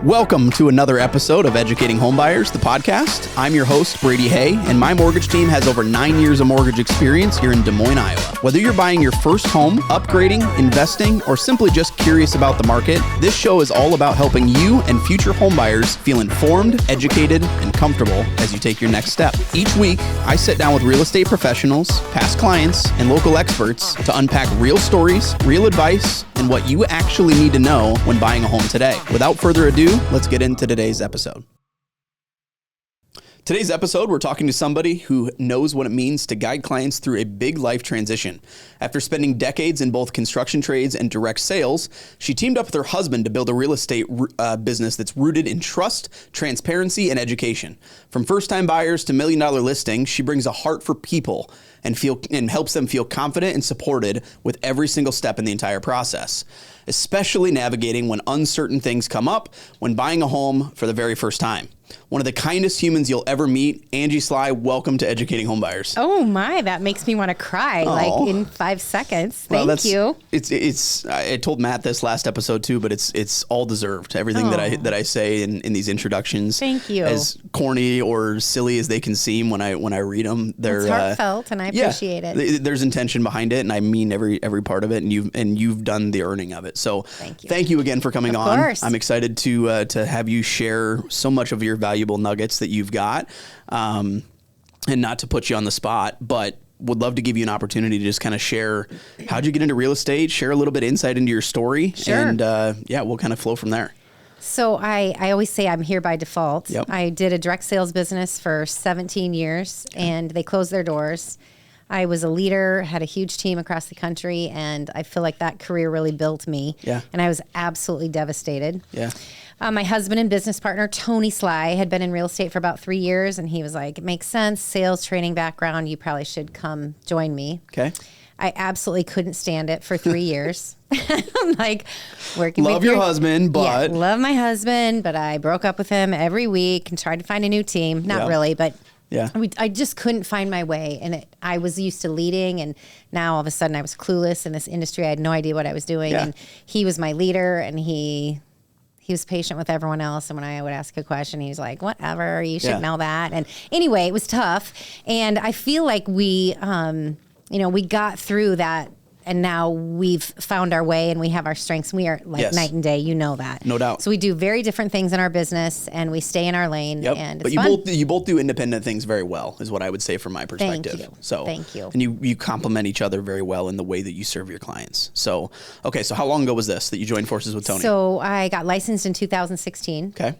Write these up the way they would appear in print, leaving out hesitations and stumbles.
Welcome to another episode of Educating Homebuyers, the podcast. I'm your host, Brady, and my mortgage team has over 9 years of mortgage experience here in Des Moines, Iowa. Whether you're buying your first home, upgrading, investing, or simply just curious about the market, this show is all about helping you and future homebuyers feel informed, educated, and comfortable as you take your next step. Each week, I sit down with real estate professionals, past clients, and local experts to unpack real stories, real advice, and what you actually need to know when buying a home today. Without further ado, let's get into today's episode. Today's episode, we're talking to somebody who knows what it means to guide clients through a big life transition. After spending decades in both construction trades and direct sales, she teamed up with her husband to build a real estate business that's rooted in trust, transparency, and education. From first-time buyers to million-dollar listings, she brings a heart for people and helps them feel confident and supported with every single step in the entire process, especially navigating when uncertain things come up when buying a home for the very first time. One of the kindest humans you'll ever meet, Angie Sly, welcome to Educating Homebuyers. Oh my, that makes me want to cry like in 5 seconds. Thank you. I told Matt this last episode too, but it's all deserved. Everything that I say in these introductions. Thank you. As corny or silly as they can seem when I read them, they're heartfelt, and I appreciate it. There's intention behind it, and I mean every part of it, and you've done the earning of it. So thank you again for coming on. Of course. I'm excited to have you share so much of your valuable nuggets that you've got, and not to put you on the spot, but would love to give you an opportunity to just kind of share how'd you get into real estate, share a little bit of insight into your story, and we'll kind of flow from there. So I always say I'm here by default. Yep. I did a direct sales business for 17 years, and they closed their doors. I was a leader, had a huge team across the country, and I feel like that career really built me. Yeah. And I was absolutely devastated. Yeah. My husband and business partner, Tony Sly, had been in real estate for about 3 years, and he was like, it makes sense, sales training background, you probably should come join me. Okay. I absolutely couldn't stand it for 3 years. I'm like, working love your husband, but... Yeah, love my husband, but I broke up with him every week and tried to find a new team. Not really, but... Yeah, I just couldn't find my way, and I was used to leading, and now all of a sudden I was clueless in this industry. I had no idea what I was doing, and he was my leader, and he was patient with everyone else. And when I would ask a question, he was like, "Whatever, you should know that." And anyway, it was tough, and I feel like we got through that. And now we've found our way, and we have our strengths. We are like night and day. You know that. No doubt. So we do very different things in our business, and we stay in our lane. Yep. And but you both do independent things very well, is what I would say from my perspective. Thank you. So thank you. And you complement each other very well in the way that you serve your clients. So so how long ago was this that you joined forces with Tony? So I got licensed in 2016. Okay.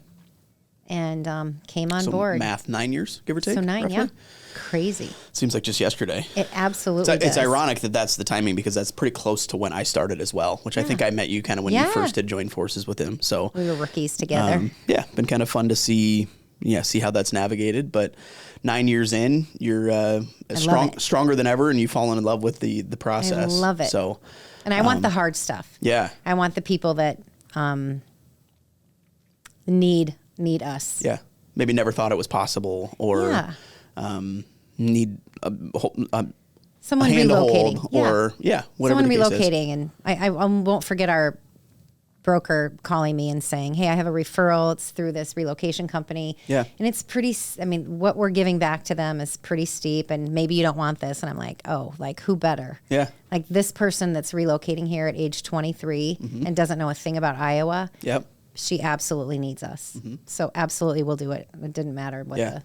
And came on board. Math, 9 years, give or take. So 9, roughly? yeah. Crazy. Seems like just yesterday. It absolutely It's ironic that that's the timing, because that's pretty close to when I started as well, which I think I met you kind of when you first had joined forces with him. So we were rookies together. Been kind of fun to see how that's navigated. But 9 years in, you're stronger than ever, and you've fallen in love with the process. I love it. So, and I want the hard stuff. Yeah. I want the people that need us. Yeah. Maybe never thought it was possible, or need someone a hand relocating. To hold, or whatever someone the case relocating. is. And I won't forget our broker calling me and saying, "Hey, I have a referral. It's through this relocation company." Yeah. And it's pretty, what we're giving back to them is pretty steep, and maybe you don't want this. And I'm like, oh, like who better? Yeah. Like this person that's relocating here at age 23 and doesn't know a thing about Iowa. Yep. She absolutely needs us. So absolutely we'll do it. It didn't matter what the.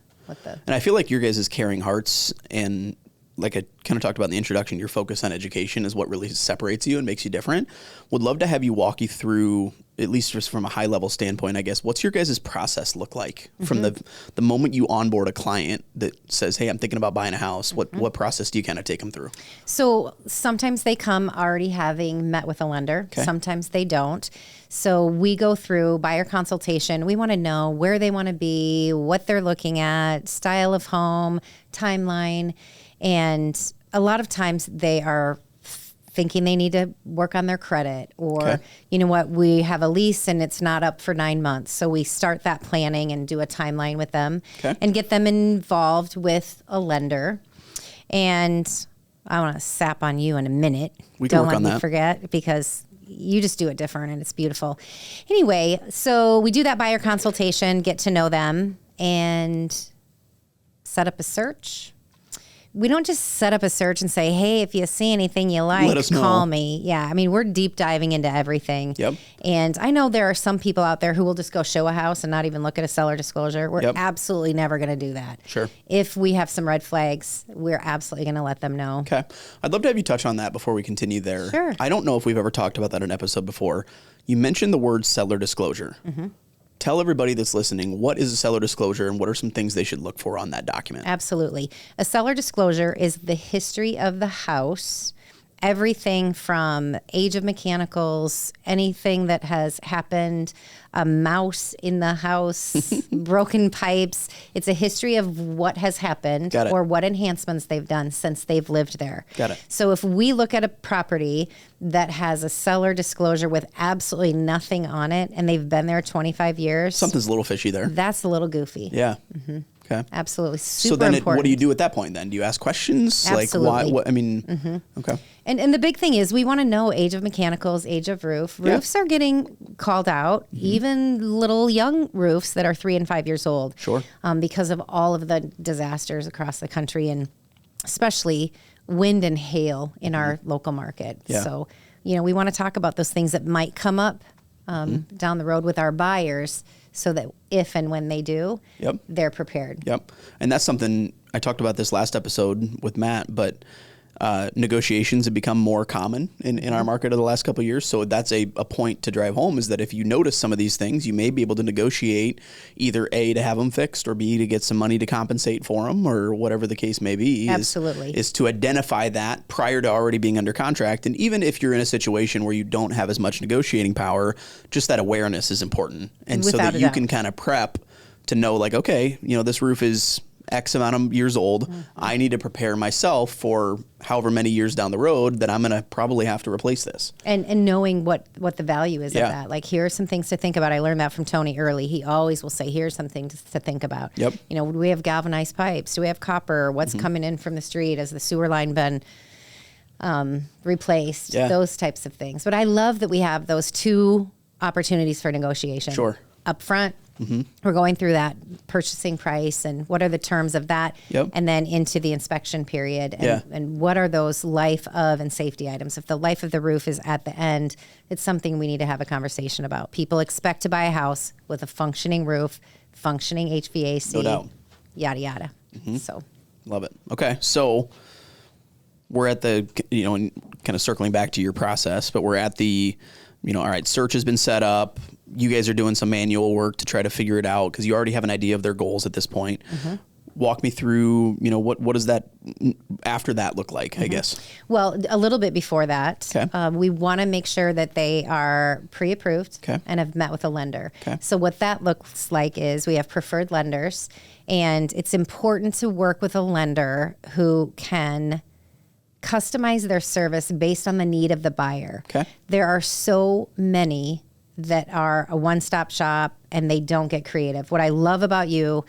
And I feel like your guys' caring hearts, and like I kind of talked about in the introduction, your focus on education is what really separates you and makes you different. Would love to have you walk you through, at least just from a high level standpoint, I guess, what's your guys' process look like from the moment you onboard a client that says, "Hey, I'm thinking about buying a house." What process do you kind of take them through? So sometimes they come already having met with a lender. Okay. Sometimes they don't. So we go through buyer consultation. We want to know where they want to be, what they're looking at, style of home, timeline. And a lot of times they are thinking they need to work on their credit, or, you know what, we have a lease and it's not up for 9 months. So we start that planning and do a timeline with them and get them involved with a lender. And I want to sap on you in a minute. We can Don't work let on me that. forget, because you just do it different, and it's beautiful. Anyway, so we do that buyer consultation, get to know them, and set up a search. We don't just set up a search and say, hey, if you see anything you like, call me. Yeah. I mean, we're deep diving into everything. Yep. And I know there are some people out there who will just go show a house and not even look at a seller disclosure. We're absolutely never going to do that. Sure. If we have some red flags, we're absolutely going to let them know. Okay. I'd love to have you touch on that before we continue there. Sure. I don't know if we've ever talked about that in an episode before. You mentioned the word seller disclosure. Mm-hmm. Tell everybody that's listening, what is a seller disclosure and what are some things they should look for on that document? Absolutely. A seller disclosure is the history of the house, everything from age of mechanicals, anything that has happened, a mouse in the house, broken pipes. It's a history of what has happened or what enhancements they've done since they've lived there. Got it. So if we look at a property that has a seller disclosure with absolutely nothing on it and they've been there 25 years. Something's a little fishy there. That's a little goofy. Yeah. Mm-hmm. Okay. Absolutely. Super so then important. What do you do at that point then? Do you ask questions? Absolutely. Like why? What, I mean, okay. And the big thing is we want to know age of mechanicals, age of roof. Roofs are getting called out, even little young roofs that are 3 and 5 years old. Sure. Because of all of the disasters across the country and especially wind and hail in our local market. Yeah. So, we want to talk about those things that might come up down the road with our buyers so that if and when they do, they're prepared. Yep. And that's something I talked about this last episode with Matt, but negotiations have become more common in our market over the last couple of years. So that's a point to drive home is that if you notice some of these things, you may be able to negotiate either A, to have them fixed, or B, to get some money to compensate for them, or whatever the case may be. Absolutely. Is to identify that prior to already being under contract. And even if you're in a situation where you don't have as much negotiating power, just that awareness is important. And so that you can kind of prep to know like, okay, this roof is X amount of years old. Mm-hmm. I need to prepare myself for however many years down the road that I'm going to probably have to replace this. And knowing what the value is of that. Like, here are some things to think about. I learned that from Tony early. He always will say, here's some things to think about. Yep. Do we have galvanized pipes? Do we have copper? What's coming in from the street? Has the sewer line been replaced? Those types of things. But I love that we have those two opportunities for negotiation. Sure. Up front. Mm-hmm. We're going through that purchasing price and what are the terms of that, and then into the inspection period, and what are those life of and safety items. If the life of the roof is at the end, it's something we need to have a conversation about. People expect to buy a house with a functioning roof, functioning HVAC, no doubt. Yada yada. Mm-hmm. So, love it. Okay, so we're at the and kind of circling back to your process, but we're at the all right, search has been set up. You guys are doing some manual work to try to figure it out because you already have an idea of their goals at this point. Mm-hmm. Walk me through, what does that after that look like, I guess? Well, a little bit before that, we want to make sure that they are pre-approved and have met with a lender. So what that looks like is we have preferred lenders, and it's important to work with a lender who can customize their service based on the need of the buyer. There are so many that are a one-stop shop and they don't get creative. What I love about you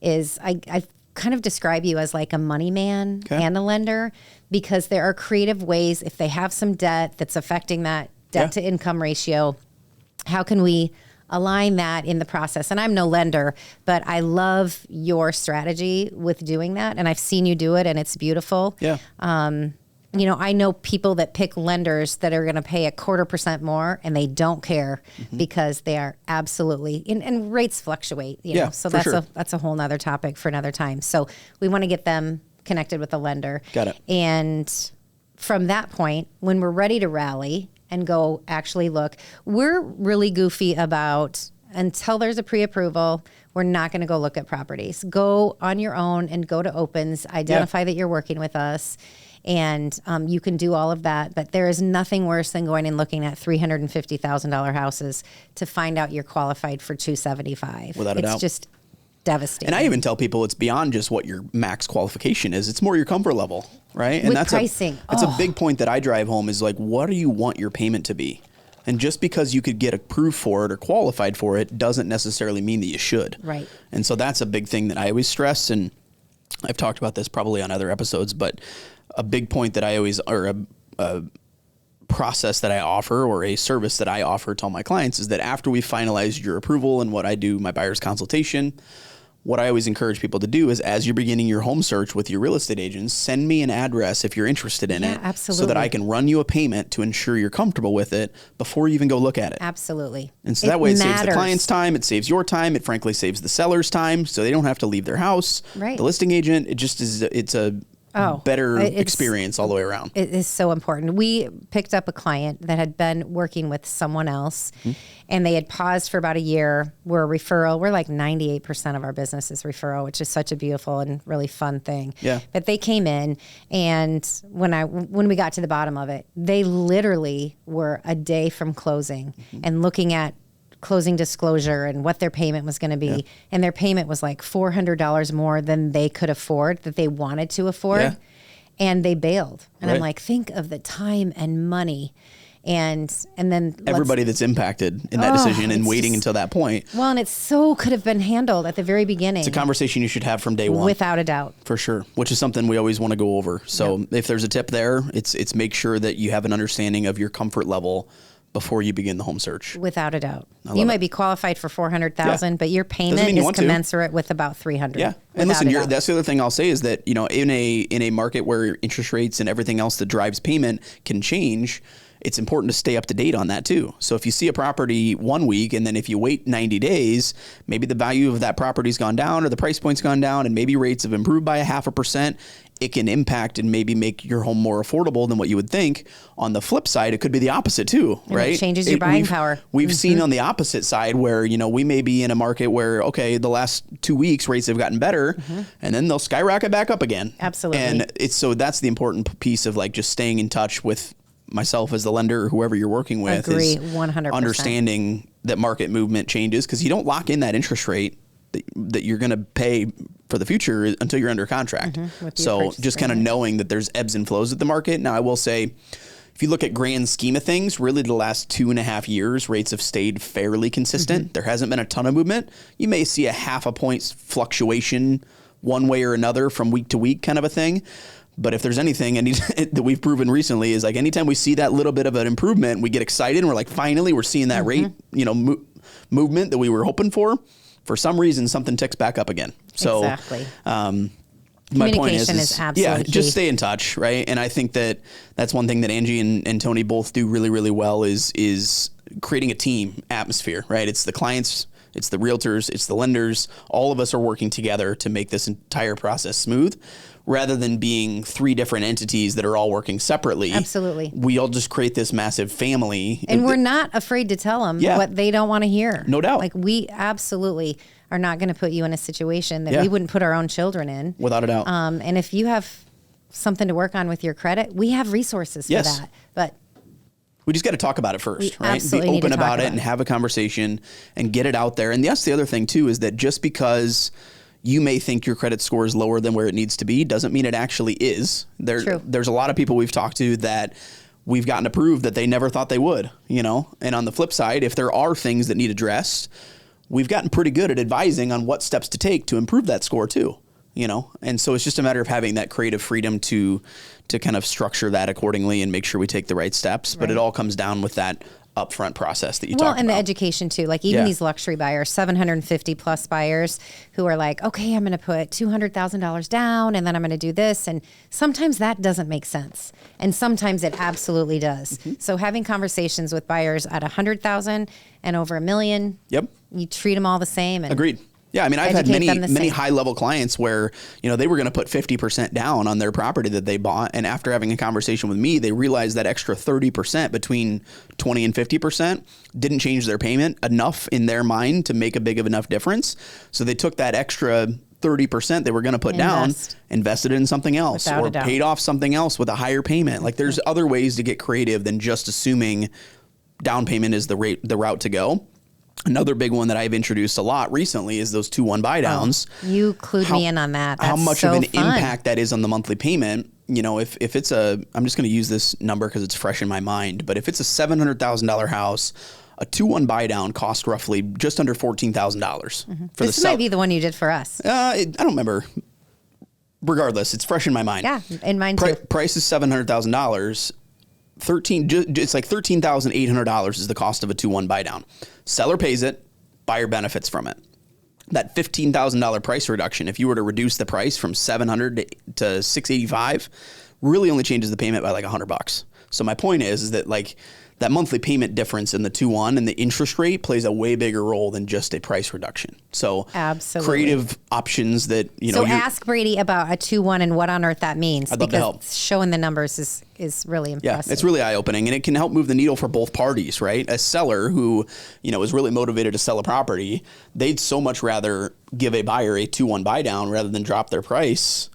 is I kind of describe you as like a money man and a lender, because there are creative ways. If they have some debt that's affecting that debt to income ratio, how can we align that in the process? And I'm no lender, but I love your strategy with doing that. And I've seen you do it and it's beautiful. I know people that pick lenders that are going to pay 0.25% more and they don't care because they are absolutely, and rates fluctuate, so that's a whole nother topic for another time. So we want to get them connected with a lender. Got it. And from that point, when we're ready to rally and go actually look, we're really goofy about, until there's a pre-approval, we're not going to go look at properties. Go on your own and go to opens, identify that you're working with us. And you can do all of that, but there is nothing worse than going and looking at $350,000 houses to find out you're qualified for $275,000. Without a doubt. It's just devastating. And I even tell people it's beyond just what your max qualification is. It's more your comfort level, right? And with that's pricing. That's a big point that I drive home is like, what do you want your payment to be? And just because you could get approved for it or qualified for it doesn't necessarily mean that you should. Right. And so that's a big thing that I always stress. And I've talked about this probably on other episodes, but a big point that I always, or a process that I offer, or a service that I offer to all my clients, is that after we finalize your approval and what I do, my buyer's consultation, what I always encourage people to do is, as you're beginning your home search with your real estate agents, send me an address if you're interested in it. Absolutely. So that I can run you a payment to ensure you're comfortable with it before you even go look at it. Absolutely. And so that way it saves the client's time, it saves your time, it frankly saves the seller's time, so they don't have to leave their house. Right. The listing agent, it just is, it's a better experience all the way around. It is so important. We picked up a client that had been working with someone else, and they had paused for about a year. We're a referral. We're like 98% of our business is referral, which is such a beautiful and really fun thing. Yeah. But they came in, and when we got to the bottom of it, they literally were a day from closing and looking at closing disclosure and what their payment was going to be. Yeah. And their payment was like $400 more than they could afford, that they wanted to afford. Yeah. And they bailed. And I'm like, think of the time and money. And then everybody that's impacted in that decision and waiting until that point. Well, and it so could have been handled at the very beginning. It's a conversation you should have from day one. Without a doubt. For sure. Which is something we always want to go over. So if there's a tip there, it's make sure that you have an understanding of your comfort level before you begin the home search. Without a doubt. You might be qualified for $400,000, but your payment is commensurate with about $300,000. Yeah. And listen, that's the other thing I'll say is that, in a market where interest rates and everything else that drives payment can change, it's important to stay up to date on that too. So if you see a property 1 week, and then if you wait 90 days, maybe the value of that property's gone down or the price point's gone down, and maybe rates have improved by 0.5%, it can impact and maybe make your home more affordable than what you would think. On the flip side, it could be the opposite too, right? It changes your buying power. We've seen on the opposite side where, we may be in a market where, okay, the last 2 weeks rates have gotten better, and then they'll skyrocket back up again. Absolutely. And so that's the important piece of like just staying in touch with myself as the lender or whoever you're working with. Agree, is 100%. Understanding that market movement changes, because you don't lock in that interest rate that you're going to pay for the future until you're under contract. So just kind of knowing that there's ebbs and flows at the market. Now, I will say, if you look at grand scheme of things, really the last 2.5 years, rates have stayed fairly consistent. There hasn't been a ton of movement. You may see a 0.5 point fluctuation one way or another from week to week kind of a thing. But if there's anything that we've proven recently is like anytime we see that little bit of an improvement, we get excited and we're like, finally, we're seeing that rate, movement that we were hoping for. For some reason, something ticks back up again. So, exactly. My point is absolutely key. Just stay in touch, right? And I think that's one thing that Angie and Tony both do really, really well is creating a team atmosphere, right? It's the clients, it's the realtors, it's the lenders. All of us are working together to make this entire process smooth, rather than being 3 different entities that are all working separately. Absolutely. We all just create this massive family. And we're not afraid to tell them what they don't want to hear. No doubt. Like, we absolutely are not going to put you in a situation that we wouldn't put our own children in. Without a doubt. And if you have something to work on with your credit, we have resources for that. But we just got to talk about it first, right? Absolutely be open about it and have a conversation and get it out there. And that's the other thing too, is that just because you may think your credit score is lower than where it needs to be doesn't mean it actually is. There's a lot of people we've talked to that we've gotten approved that they never thought they would, And on the flip side, if there are things that need addressed, we've gotten pretty good at advising on what steps to take to improve that score too, And so it's just a matter of having that creative freedom to kind of structure that accordingly and make sure we take the right steps. But it all comes down with that upfront process that you talked about. Well, and the education too. Like even these luxury buyers, 750 plus buyers who are like, okay, I'm going to put $200,000 down and then I'm going to do this. And sometimes that doesn't make sense. And sometimes it absolutely does. So having conversations with buyers at 100,000 and over $1 million, you treat them all the same. And agreed. Yeah, I mean, I've had many high-level clients where, they were going to put 50% down on their property that they bought, and after having a conversation with me, they realized that extra 30% between 20 and 50% didn't change their payment enough in their mind to make a big of enough difference. So they took that extra 30% they were going to put down, invested it in something else, or paid off something else with a higher payment. Like there's other ways to get creative than just assuming down payment is the route to go. Another big one that I've introduced a lot recently is those 2-1 buy downs. You clued me in on that. That's how much so of an fun. impact that is on the monthly payment. If it's I'm just going to use this number because it's fresh in my mind, but if it's a $700,000 house, a 2-1 buy down costs roughly just under $14,000. This might be the one you did for us. I don't remember. Regardless, it's fresh in my mind. Yeah, in mine too. Price is $700,000. it's like $13,800 is the cost of a 2-1 buy down. Seller pays it, buyer benefits from it. That $15,000 price reduction, if you were to reduce the price from $700 to $685, really only changes the payment by like $100. So my point is that like that monthly payment difference in the 2-1 and the interest rate plays a way bigger role than just a price reduction. So absolutely creative options that, So ask Brady about a 2-1 and what on earth that means. I'd love to help. Showing the numbers is really impressive. Yeah, it's really eye-opening, and it can help move the needle for both parties, right? A seller who, is really motivated to sell a property, they'd so much rather give a buyer a 2-1 buy down rather than drop their price,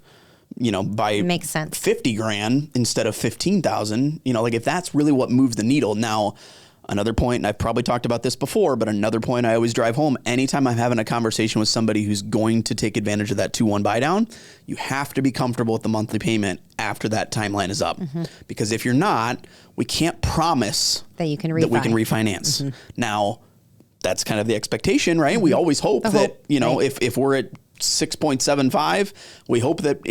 by makes sense. $50,000 instead of $15,000, like if that's really what moves the needle. Now, another point, and I've probably talked about this before, but another point I always drive home, anytime I'm having a conversation with somebody who's going to take advantage of that 2-1 buy down, you have to be comfortable with the monthly payment after that timeline is up. Mm-hmm. Because if you're not, we can't promise that we can refinance. Mm-hmm. Now, that's kind of the expectation, right? Mm-hmm. We always hope that, right. if we're at 6.75, we hope that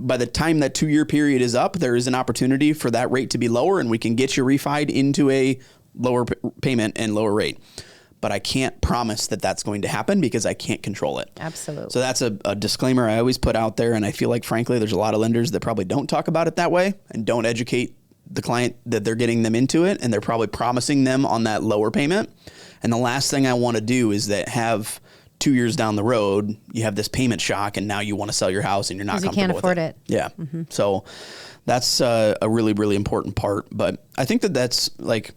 by the time that 2-year period is up, there is an opportunity for that rate to be lower and we can get you refied into a lower payment and lower rate. But I can't promise that that's going to happen because I can't control it. Absolutely. So that's a disclaimer I always put out there. And I feel like, frankly, there's a lot of lenders that probably don't talk about it that way and don't educate the client that they're getting them into it. And they're probably promising them on that lower payment. And the last thing I want to do is that have 2 years down the road, you have this payment shock and now you want to sell your house and you're not comfortable with it. You can't afford it. Yeah. Mm-hmm. So that's a really, really important part. But I think that's like,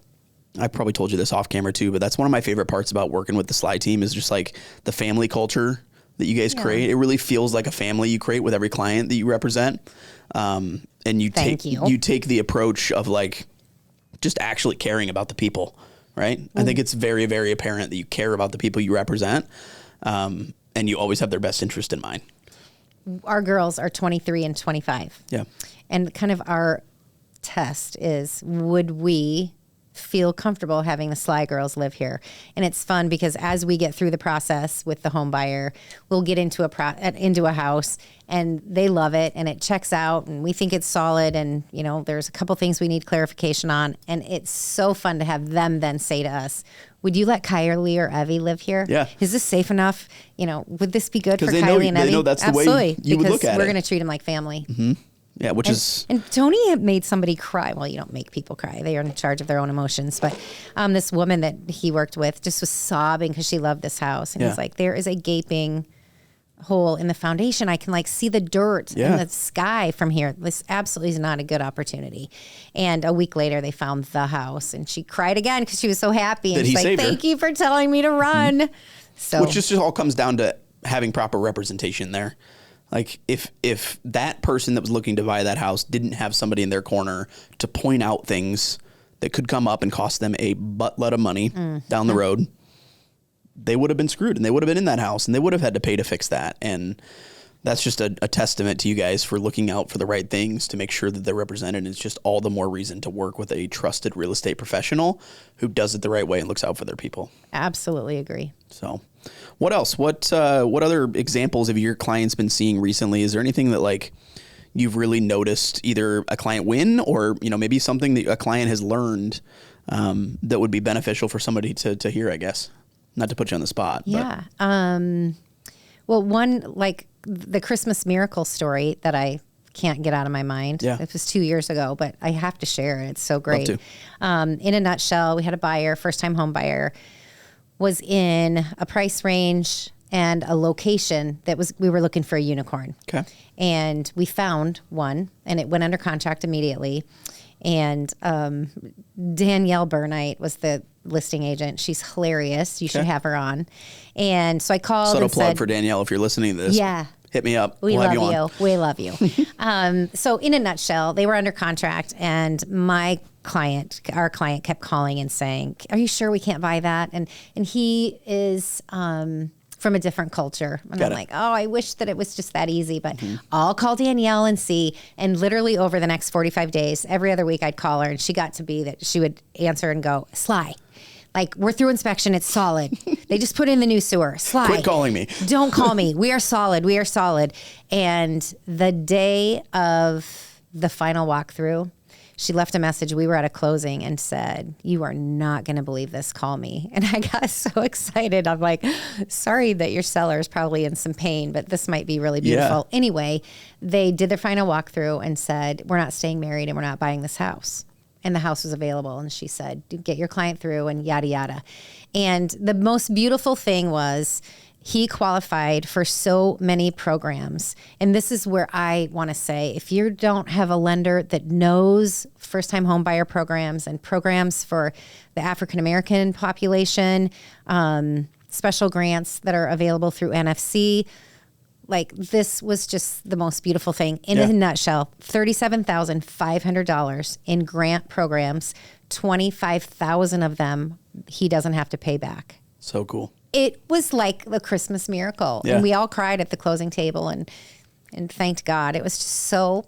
I probably told you this off camera too, but that's one of my favorite parts about working with the Sly team is just like the family culture that you guys create. It really feels like a family you create with every client that you represent. And you take the approach of like just actually caring about the people, right? Mm-hmm. I think it's very, very apparent that you care about the people you represent. And you always have their best interest in mind. Our girls are 23 and 25. Yeah. And kind of our test is, would we feel comfortable having the Sly girls live here? And it's fun because as we get through the process with the home buyer, we'll get into a house and they love it and it checks out and we think it's solid and there's a couple things we need clarification on, and it's so fun to have them then say to us, would you let Kylie or Evie live here? Yeah. Is this safe enough? Would this be good for Kylie and Evie? They know that's the way you would look at it. Because we're going to treat them like family. Mm-hmm. Yeah, and Tony had made somebody cry. Well, you don't make people cry. They are in charge of their own emotions. But this woman that he worked with just was sobbing because she loved this house. And he's like, there is a gaping hole in the foundation. I can see the dirt and the sky from here. This absolutely is not a good opportunity. And a week later, they found the house. And she cried again because she was so happy. And she's like, thank you for telling me to run. Mm-hmm. So, which just all comes down to having proper representation there. Like if that person that was looking to buy that house didn't have somebody in their corner to point out things that could come up and cost them a buttload of money down the road, they would have been screwed and they would have been in that house and they would have had to pay to fix that. And that's just a testament to you guys for looking out for the right things to make sure that they're represented. And it's just all the more reason to work with a trusted real estate professional who does it the right way and looks out for their people. Absolutely agree. So what else? What other examples have your clients been seeing recently? Is there anything that you've really noticed, either a client win or, maybe something that a client has learned that would be beneficial for somebody to hear, I guess? Not to put you on the spot. Yeah. Well, one, the Christmas miracle story that I can't get out of my mind. Yeah. It was 2 years ago, but I have to share it. It's so great. In a nutshell, we had a buyer, first-time home buyer, was in a price range and a location that we were looking for a unicorn. Okay. And we found one, and it went under contract immediately. And Danielle Burnite was the listing agent. She's hilarious. You should have her on. And so I called Subtle and plug said, for Danielle if you're listening to this. Yeah. Hit me up. We love you. We love you. So in a nutshell, they were under contract, and our client kept calling and saying, "Are you sure we can't buy that?" And he is from a different culture. And I'm like, oh, I wish that it was just that easy, but I'll call Danielle and see. And literally over the next 45 days, every other week I'd call her, and she got to be that she would answer and go, Sly, we're through inspection. It's solid. They just put in the new sewer. Sly. Quit calling me. Don't call me. We are solid. We are solid. And the day of the final walkthrough, She left a message. We were at a closing and said, "You are not going to believe this. Call me." And I got so excited. I'm like, sorry that your seller is probably in some pain, but this might be really beautiful. Yeah. Anyway, they did their final walkthrough and said, "We're not staying married and we're not buying this house." And the house was available. And she said, "Get your client through," and yada, yada. And the most beautiful thing was he qualified for so many programs. And this is where I want to say, if you don't have a lender that knows first-time home buyer programs and programs for the African-American population, special grants that are available through NFC, like, this was just the most beautiful thing. In a nutshell, $37,500 in grant programs, 25,000 of them he doesn't have to pay back. So cool. It was like the Christmas miracle. Yeah. And we all cried at the closing table and thanked God. It was just so,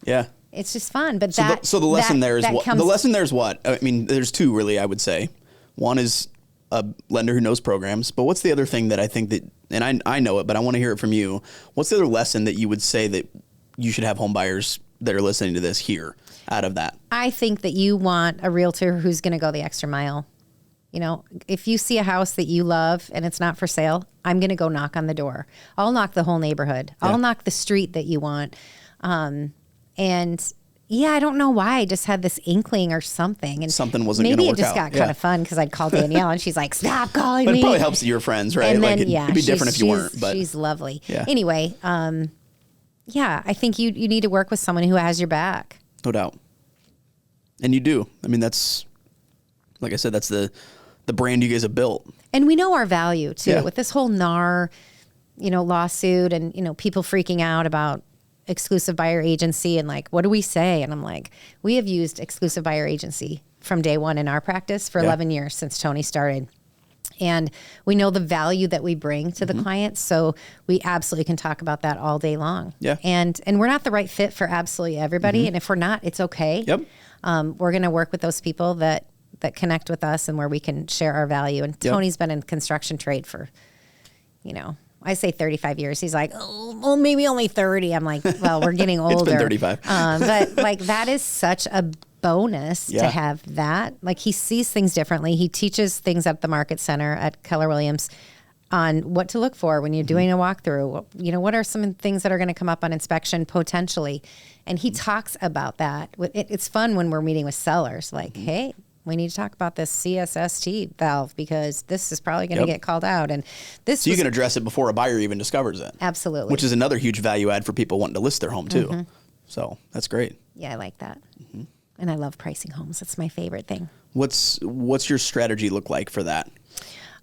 it's just fun. But so the lesson there is what? The lesson there is what? I mean, there's two really, I would say. One is a lender who knows programs, but what's the other thing that I think that, and I know it, but I want to hear it from you. What's the other lesson that you would say that you should have home buyers that are listening to this hear out of that? I think that you want a realtor who's going to go the extra mile. You know, if you see a house that you love and it's not for sale, I'm going to go knock on the door. I'll knock the whole neighborhood. I'll knock the street that you want. And I don't know why. I just had this inkling or something. And something wasn't going to work out. Maybe it just got kind of fun because I'd call Danielle and she's like, "Stop calling me." But it probably helps that you're friends, right? And then, like it'd be different if you weren't. But she's lovely. Yeah. Anyway, I think you need to work with someone who has your back. No doubt. And you do. I mean, that's, like I said, that's the brand you guys have built. And we know our value too, with this whole NAR, lawsuit and, people freaking out about exclusive buyer agency and like, what do we say? And I'm like, we have used exclusive buyer agency from day one in our practice for 11 years since Tony started. And we know the value that we bring to the client. So we absolutely can talk about that all day long. Yeah. And we're not the right fit for absolutely everybody. And if we're not, it's okay. Yep. We're going to work with those people that connect with us and where we can share our value. And Tony's been in construction trade for, I say 35 years. He's like, "Oh, well, maybe only 30. I'm like, well, we're getting older. It's been 35. But like, that is such a bonus to have that. Like, he sees things differently. He teaches things at the Market Center at Keller Williams on what to look for when you're doing a walkthrough. What are some things that are going to come up on inspection potentially? And he talks about that. It's fun when we're meeting with sellers. Like, hey, we need to talk about this CSST valve because this is probably going to get called out. And this, so you can address it before a buyer even discovers it. Absolutely. Which is another huge value add for people wanting to list their home too. So that's great. Yeah, I like that. And I love pricing homes. That's my favorite thing. What's your strategy look like for that?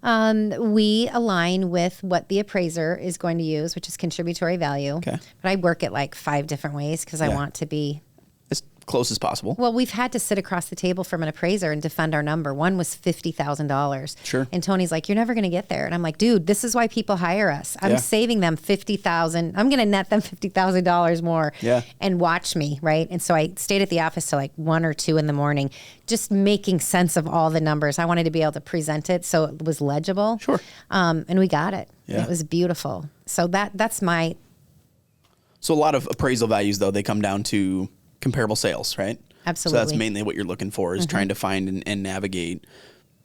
We align with what the appraiser is going to use, which is contributory value. Okay. But I work it like 5 different ways because I want to be as close as possible. Well, we've had to sit across the table from an appraiser and defend our number. One was $50,000. Sure. And Tony's like, "You're never going to get there." And I'm like, "Dude, this is why people hire us. I'm saving them $50,000. I'm going to net them $50,000 more." Yeah. And watch me, right? And so I stayed at the office till like 1 or 2 in the morning, just making sense of all the numbers. I wanted to be able to present it so it was legible. Sure. And we got it. Yeah. It was beautiful. So that's my. So a lot of appraisal values, though, they come down to comparable sales, right? Absolutely. So that's mainly what you're looking for is trying to find and navigate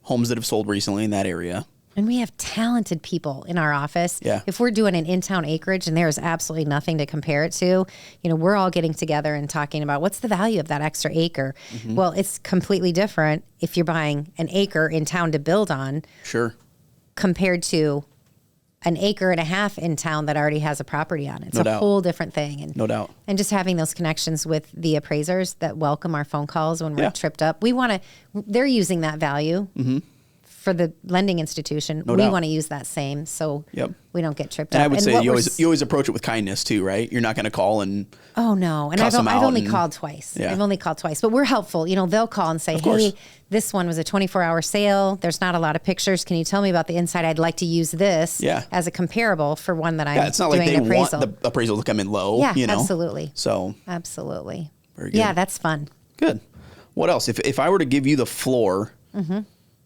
homes that have sold recently in that area. And we have talented people in our office. Yeah. If we're doing an in-town acreage and there's absolutely nothing to compare it to, we're all getting together and talking about what's the value of that extra acre. Well, it's completely different if you're buying an acre in town to build on. Sure. Compared to an acre and a half in town that already has a property on it. It's a whole different thing. And, no doubt. And just having those connections with the appraisers that welcome our phone calls when we're tripped up. They're using that value for the lending institution. We want to use that same so we don't get tripped up. And I would say you always approach it with kindness too, right? You're not going to call and oh no. And I've only called twice. Yeah. I've only called twice, but we're helpful. They'll call and say, "Hey, this one was a 24-hour sale. There's not a lot of pictures. Can you tell me about the inside? I'd like to use this as a comparable for one that I'm doing an appraisal." It's not like they want the appraisal to come in low. Yeah, absolutely. So absolutely. Very good. Yeah, that's fun. Good. What else? If I were to give you the floor,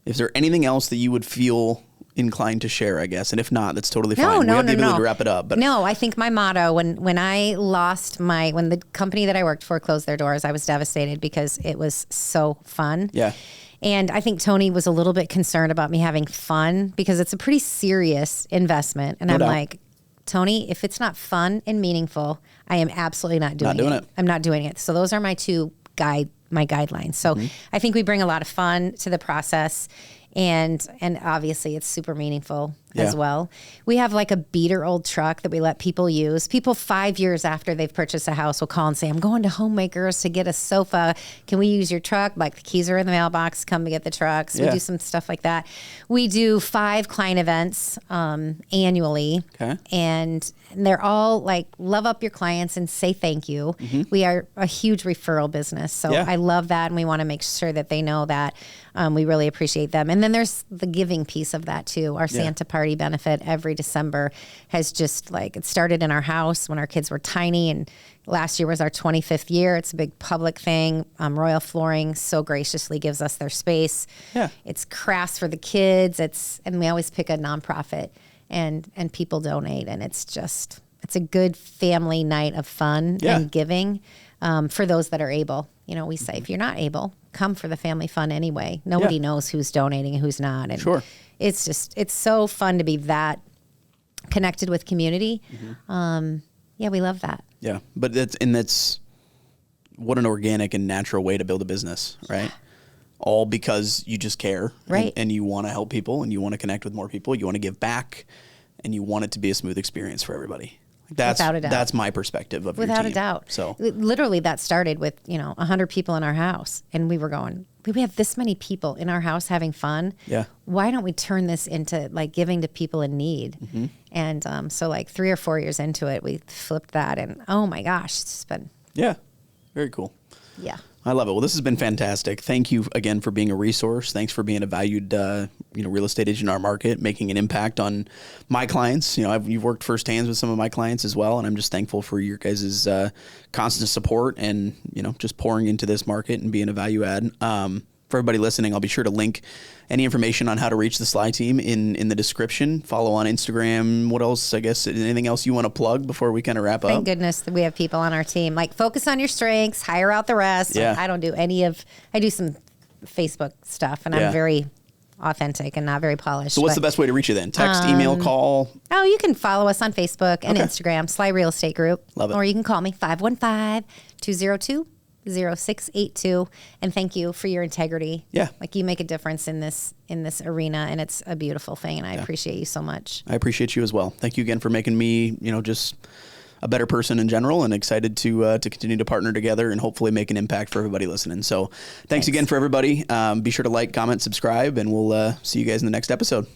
is there anything else that you would feel inclined to share, I guess. And if not, that's totally fine. We have the ability to wrap it up. But no, I think my motto when I lost when the company that I worked for closed their doors, I was devastated because it was so fun. Yeah. And I think Tony was a little bit concerned about me having fun because it's a pretty serious investment. And I'm like, Tony, if it's not fun and meaningful, I am absolutely not doing it. I'm not doing it. So those are my two guidelines. So I think we bring a lot of fun to the process. And obviously it's super meaningful as well. We have like a beater old truck that we let people use. People 5 years after they've purchased a house will call and say, I'm going to Homemakers to get a sofa. Can we use your truck? Like the keys are in the mailbox. Come to get the trucks. We do some stuff like that. We do 5 client events annually. Okay. And they're all like, love up your clients and say thank you. We are a huge referral business. So I love that. And we want to make sure that they know that we really appreciate them. And then there's the giving piece of that too. Our Santa party benefit every December has just like, it started in our house when our kids were tiny, and last year was our 25th year. It's a big public thing. Royal Flooring so graciously gives us their space. Yeah. It's crafts for the kids. And we always pick a nonprofit and people donate, and it's a good family night of fun and giving for those that are able. You know, we say, if you're not able, come for the family fun anyway. Nobody knows who's donating and who's not. And it's so fun to be that connected with community. We love that. Yeah. But that's what an organic and natural way to build a business, right? All because you just care. Right. And you want to help people, and you want to connect with more people. You want to give back, and you want it to be a smooth experience for everybody. Without a doubt. That's my perspective of your team. Without a doubt. So literally that started with, 100 people in our house, and we were going, we have this many people in our house having fun. Yeah. Why don't we turn this into like giving to people in need? And so like 3 or 4 years into it, we flipped that, and oh my gosh, it's been. Yeah. Very cool. Yeah. I love it. Well, this has been fantastic. Thank you again for being a resource. Thanks for being a valued, real estate agent in our market, making an impact on my clients. You've worked firsthand with some of my clients as well, and I'm just thankful for your guys' constant support and, just pouring into this market and being a value add. For everybody listening, I'll be sure to link any information on how to reach the Sly Team in the description. Follow on Instagram. What else? I guess anything else you want to plug before we kind of wrap up? Thank goodness that we have people on our team. Like, focus on your strengths, hire out the rest. Yeah. I don't do I do some Facebook stuff, and I'm very authentic and not very polished. So what's the best way to reach you then? Text, email, call? Oh, you can follow us on Facebook and Instagram, Sly Real Estate Group. Love it. Or you can call me, 515-202-0682. And thank you for your integrity. Yeah. Like, you make a difference in this arena, and it's a beautiful thing, and I appreciate you so much. I appreciate you as well. Thank you again for making me, just a better person in general, and excited to continue to partner together and hopefully make an impact for everybody listening. So thanks again for everybody. Be sure to like, comment, subscribe, and we'll see you guys in the next episode.